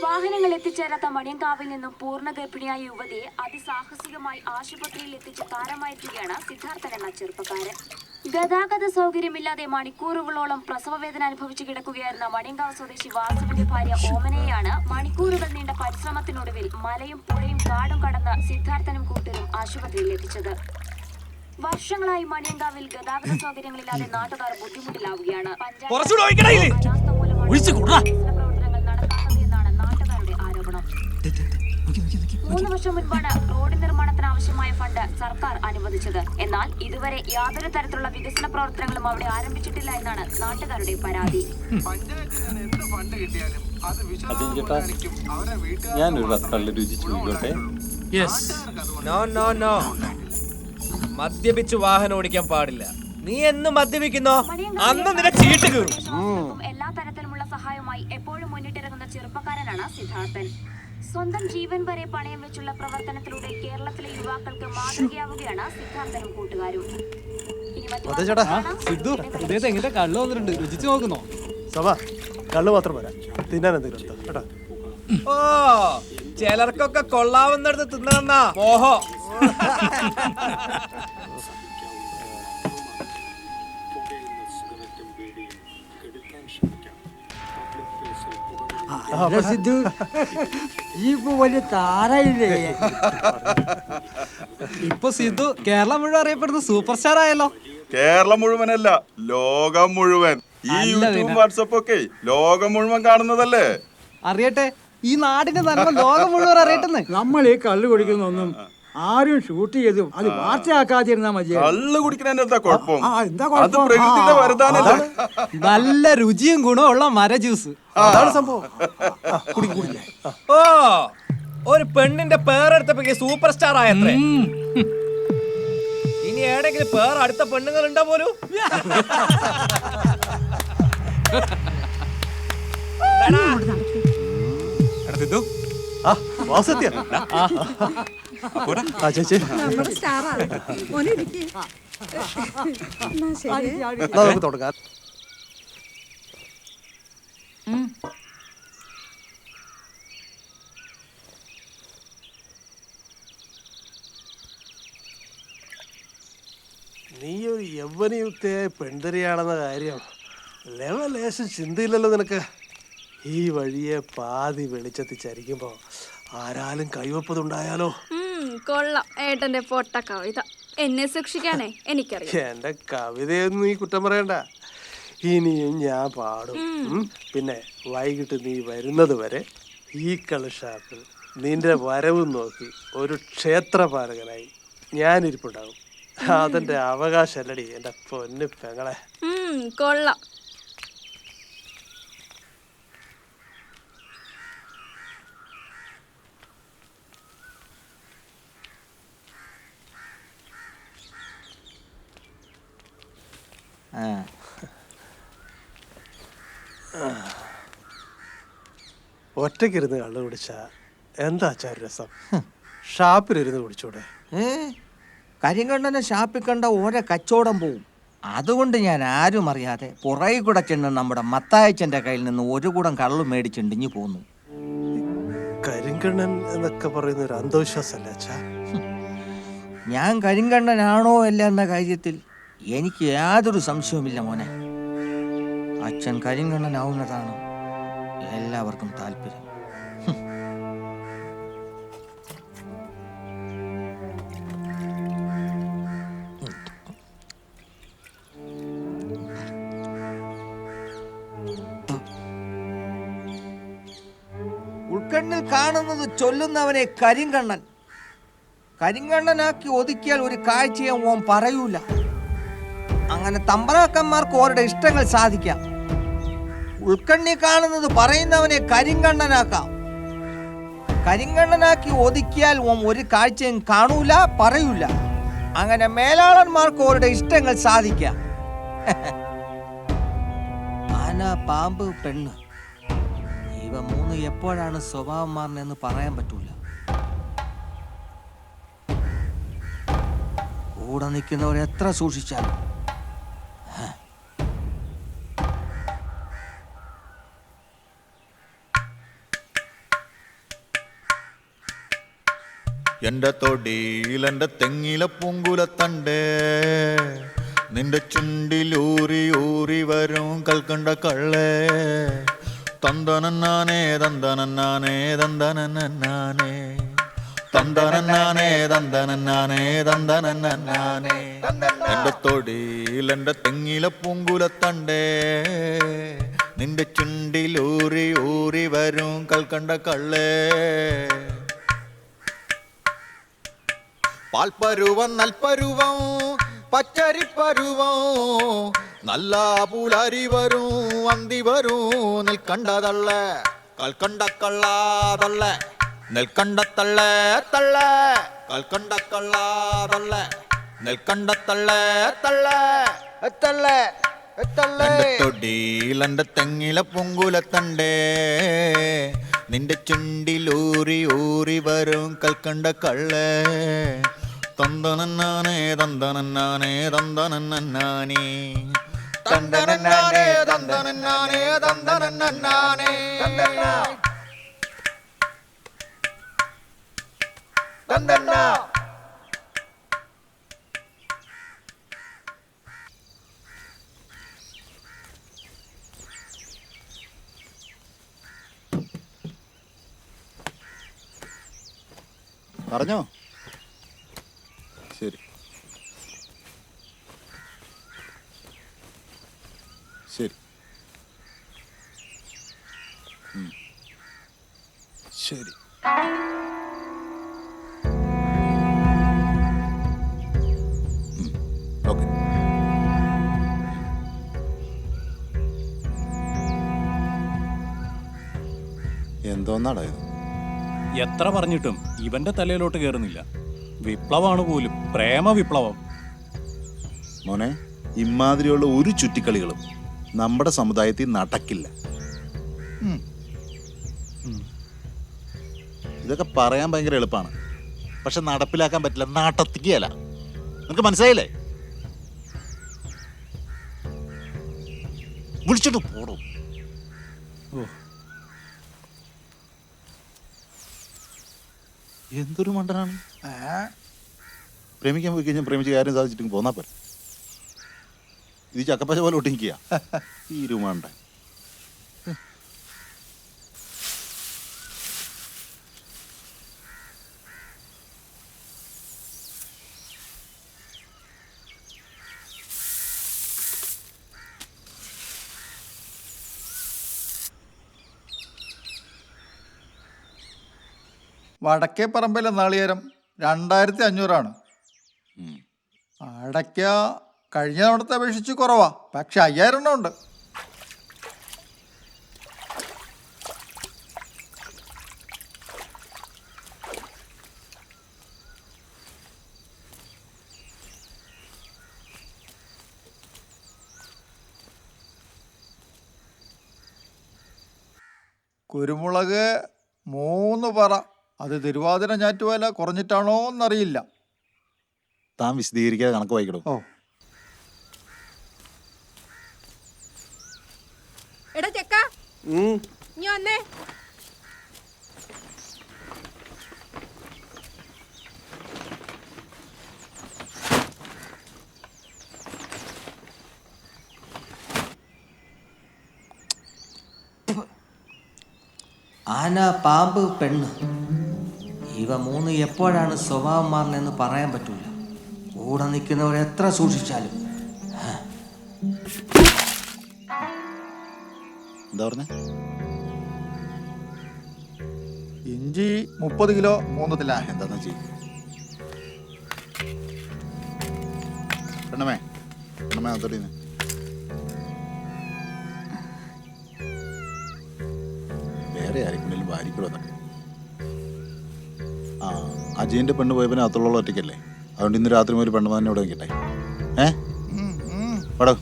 വാഹനങ്ങൾ എത്തിച്ചേരാത്ത മണിയങ്കാവിൽ നിന്നും പൂർണ്ണ ഗർഭിണിയായ യുവതിയെ അതിസാഹസികമായി ആശുപത്രിയിൽ എത്തിച്ച് താരമായെത്തുകയാണ് സിദ്ധാർത്ഥൻ എന്ന ചെറുപ്പക്കാരൻ. ഗതാഗത സൗകര്യമില്ലാതെ മണിക്കൂറുകളോളം പ്രസവവേദന അനുഭവിച്ചു കിടക്കുകയായിരുന്ന മണിയങ്കാവ് സ്വദേശി വാസുവിന്റെ ഭാര്യ ഓമനയെയാണ് മണിക്കൂറുകൾ നീണ്ട പരിശ്രമത്തിനൊടുവിൽ മലയും പുഴയും കാടും കടന്ന് സിദ്ധാർത്ഥനും കൂട്ടരും ആശുപത്രിയിൽ എത്തിച്ചത്. വർഷങ്ങളായി മണിയങ്കാവിൽ ഗതാഗത സൗകര്യങ്ങളില്ലാതെ നാട്ടുകാർ ബുദ്ധിമുട്ടിലാവുകയാണ്. നാട്ടുകാരുടെ ആരോപണം. 3 വർഷം മുൻപാണ് റോഡ് നിർമ്മാണത്തിന് ആവശ്യമായ ഫണ്ട് സർക്കാർ അനുവദിച്ചത്. എന്നാൽ ഇതുവരെ യാതൊരു തരത്തിലുള്ള വികസന പ്രവർത്തനങ്ങളും അവിടെ ആരംഭിച്ചിട്ടില്ല എന്നാണ് നാട്ടുകാരുടെ പരാതി. മദ്യപിച്ച് വാഹനം ഓടിക്കാൻ പാടില്ല. നീ എന്ന് മദ്യപിക്കുന്നോ അന്ന് നിന്നെ ചീട്ട് കീറും. എല്ലാ തരത്തിലുമുള്ള സഹായവുമായി എപ്പോഴും മുന്നിട്ടിറങ്ങുന്ന ചെറുപ്പക്കാരനാണ് സിദ്ധാർത്ഥൻ. സ്വന്തം ജീവൻ വരെ പണയം വെച്ചുള്ള പ്രവർത്തനത്തിലൂടെ കേരളത്തിലെ യുവാക്കൾക്ക് മാതൃകയാവുകയാണ് സിദ്ധാർത്ഥനും കൂട്ടുകാരും. കള്ളു മാത്രം പോരാ, തിന്നാൻ എന്തെങ്കിലും. ഓ, ചിലർക്കൊക്കെ കൊള്ളാവുന്നിടത്ത് തിന്നണമെന്നാ മോഹോ. വലിയ താരായില്ലേ? ഇപ്പൊ സിദ്ധു കേരളം മുഴുവൻ അറിയപ്പെടുന്ന സൂപ്പർ സ്റ്റാർ ആയല്ലോ. കേരളം മുഴുവനല്ല, ലോകം മുഴുവൻ. ഈ യൂട്യൂബ് വാട്സപ്പ് ഒക്കെ ലോകം മുഴുവൻ കാണുന്നതല്ലേ. അറിയട്ടെ, ഈ നാടിന്റെ നന്മ ലോകം മുഴുവൻ അറിയട്ടെ. നമ്മൾ ഈ കള്ളു കുടിക്കുന്നൊന്നും ആരും ഷൂട്ട് ചെയ്തു അത് വാർത്തയാക്കാതിരുന്നാ മതി. കള്ളു കുടിക്കുന്നതിന്റെ കുഴപ്പം അത് പ്രകൃതിയുടെ വരദാനല്ലേ. നല്ല രുചിയും ഗുണമുള്ള മര ജ്യൂസ്, അതാണ് സംഭവം. ഓ, ഒരു പെണ്ണിന്റെ പേരെടുത്തപ്പോ സൂപ്പർ സ്റ്റാർ ആയത്രേ. ഇനി ഏടെങ്കിലും പേർ അടുത്ത പെണ്ണുങ്ങൾ ഉണ്ടോ പോലും. ചേച്ചി തുടങ്ങാം. നീ ഒരു യൗവനയുക്തയായ പെൺതരിയാണെന്ന കാര്യം ലേശം ചിന്തയില്ലല്ലോ നിനക്ക്. ഈ വഴിയെ പാതി വെളിച്ചത്തിൽ ചരിക്കുമ്പോ ആരാലും കൈവപ്പതുണ്ടായാലോ. കൊള്ളാം ഏട്ടന്റെ പൊട്ട കവിത. എന്നെ ശിക്ഷിക്കാനേ എനിക്കറിയാം. എന്റെ കവിതയൊന്നും നീ കുറ്റം പറയണ്ട, ഇനിയും ഞാൻ പാടും. പിന്നെ വൈകിട്ട് നീ വരുന്നത് വരെ ഈ കളഷാപ്പിൽ നിന്റെ വരവും നോക്കി ഒരു ക്ഷേത്രപാലകനായി ഞാനിരിപ്പുണ്ടാവും. അതെന്റെ അവകാശമല്ലടി എന്റെ പൊന്നു പെങ്ങളെ. കൊള്ളാം. ഒറ്റയ്ക്കിരുന്ന് കള്ളു കുടിച്ചാ എന്താ ഒരു രസം? ഷാപ്പിലിരുന്ന് കുടിച്ചൂടെ? കരിങ്കണ്ണനെ ഷാപ്പിൽ കണ്ട ഓരോ കച്ചവടം പോവും. അതുകൊണ്ട് ഞാൻ ആരും അറിയാതെ പുറകെ കൂടെ ചെന്ന് നമ്മുടെ മത്തായച്ചൻ്റെ കയ്യിൽ നിന്ന് ഒരു കൂടം കള്ളു മേടിച്ചിണ്ടിഞ്ഞു പോന്നു. കരിങ്കണ്ണൻ എന്നൊക്കെ പറയുന്ന ഒരു അന്ധവിശ്വാസമല്ലേ അച്ഛാ? ഞാൻ കരിങ്കണ്ണനാണോ അല്ല എന്ന കാര്യത്തിൽ എനിക്ക് യാതൊരു സംശയവുമില്ല മോനെ. അച്ഛൻ കരിങ്കണ്ണനാവുന്നതാണ് എല്ലാവർക്കും താല്പര്യം. ഉൾക്കണ്ണിൽ കാണുന്നത് ചൊല്ലുന്നവനെ കരിങ്കണ്ണൻ. കരിങ്കണ്ണനാക്കി ഒതുക്കിയാൽ ഒരു കാഴ്ചയും ഓൻ പറയൂല. അങ്ങനെ തമ്പറാക്കന്മാർക്ക് ഓരുടെ ഇഷ്ടങ്ങൾ സാധിക്കാം. ഉൾക്കണ്ണി കാണുന്നത് പറയുന്നവനെ കരിങ്കണ്ണനാക്കാം. കരിങ്കണ്ണനാക്കി ഒതുക്കിയാൽ ഓൻ ഒരു കാഴ്ചയും കാണൂല, പറയൂല. അങ്ങനെ മേലാളന്മാർക്ക് ഓരുടെ ഇഷ്ടങ്ങൾ സാധിക്കാം. ആന, പാമ്പ്, പെണ്ണ്, ഇവ 3 എപ്പോഴാണ് സ്വഭാവം മാറുന്നതെന്ന് പറയാൻ പറ്റൂല. കൂടെ നിൽക്കുന്നവർ എത്ര സൂക്ഷിച്ചാലും എൻ്റെ തൊടിയിൽ എൻ്റെ തെങ്ങിലെ പൂങ്കുലത്തണ്ടേ നിന്റെ ചുണ്ടിലൂറി ഊറി വരും കൽക്കണ്ട കള്ളേ തന്തനന്നാനേ തന്തനന്നാനേ തന്തനന്നാനേ തന്തനന്നാനേ തന്തനന്നാനേ തന്തനന്നാനേ എൻ്റെ തൊടിയിൽ എൻ്റെ തെങ്ങിലെ പൂങ്കുലത്തണ്ടേ നിന്റെ ചുണ്ടിലൂറി ഊറി വരും കൽക്കണ്ട കള്ളേ പാൽപ്പരുവം നൽപ്പരുവം പച്ചരിപ്പരുവം നല്ല പുലരി വരും അന്തി വരും നെൽക്കണ്ടതള്ള കൽക്കണ്ട കള്ളാതള്ള നെൽക്കണ്ടത്തള്ള തള്ള കൽക്കണ്ട കള്ളാതള്ള നെൽക്കണ്ടത്തള്ള തള്ള തള്ള തൊടിയിൽ എൻ്റെ തെങ്ങിലെ പൊങ്കുലത്തണ്ടേ നിന്റെ ചുണ്ടിലൂറി ഊറി വരും കൽക്കണ്ട കള്ളേ തന്തനന്നാനേ തന്തനന്നാനേ തന്തനന്നാനേ തന്തനന്നാനേ തന്തനന്നാനേ തന്തനന്നാനേ തന്തന്നാ പറഞ്ഞോ? ശരി ശരി ശരി. ഓക്കെ. എന്തോന്നാടാ ഇത്? എത്ര പറഞ്ഞിട്ടും ഇവന്റെ തലയിലോട്ട് കയറുന്നില്ല. വിപ്ലവമാണ് പോലും, പ്രേമ വിപ്ലവം. മോനെ, ഇമാതിരിയുള്ള ഒരു ചുറ്റിക്കളികളും നമ്മുടെ സമുദായത്തിൽ നടക്കില്ല. ഇതൊക്കെ പറയാൻ ഭയങ്കര എളുപ്പമാണ്, പക്ഷെ നടപ്പിലാക്കാൻ പറ്റില്ല, നാട്ടത്തിക്കല്ല. നിനക്ക് മനസ്സിലായില്ലേ? വിളിച്ചിട്ട് പോടും. എന്തൊരു മണ്ടനാണ്. പ്രേമിക്കാൻ പോയി കഴിഞ്ഞാൽ പ്രേമിച്ച് കാര്യം സാധിച്ചിട്ട് പോന്നാ പോലെ. ഇത് ചക്കപ്പച്ച പോലെ ഒട്ടിക്കുക തീരുമാണ്ട. വടക്കേ പറമ്പിലെ നാളികേരം 2500 അടയ്ക്ക കഴിഞ്ഞ തവണത്തെ അപേക്ഷിച്ച് കുറവാ, പക്ഷെ 5000 എണ്ണം ഉണ്ട്. കുരുമുളക് 3 പറ. അത് തിരുവാതിര ഞാറ്റുവേല കുറഞ്ഞിട്ടാണോ എന്നറിയില്ല. താൻ വിശദീകരിക്കാതെ കണക്ക് വായിക്കടോ. എടാ ചെക്ക, നീ വന്നേ. ആന, പാമ്പ്, പെണ്ണ്, ഇവ 3 എപ്പോഴാണ് സ്വഭാവം മാറുന്നതെന്ന് പറയാൻ പറ്റൂല. കൂടെ നിൽക്കുന്നവർ എത്ര സൂക്ഷിച്ചാലും. എന്താ പറഞ്ഞ? ഇഞ്ചി 30 കിലോ 3 തില്ല. എന്താ ചെയ്യും? പെണ്ണമേ, പെണ്ണമേ അതോടെ വേറെ ആരെക്കൊണ്ടെങ്കിലും വാരിക്കൂടെ അതൊക്കെ. അജയന്റെ പെണ്ണ് പോയപ്പോ അത്തുള്ള ഒറ്റയ്ക്കല്ലേ, അതുകൊണ്ട് ഇന്ന് രാത്രി ഒരു പെണ്ണുമാനെ ഇവിടെ നിൽക്കട്ടെ. പടം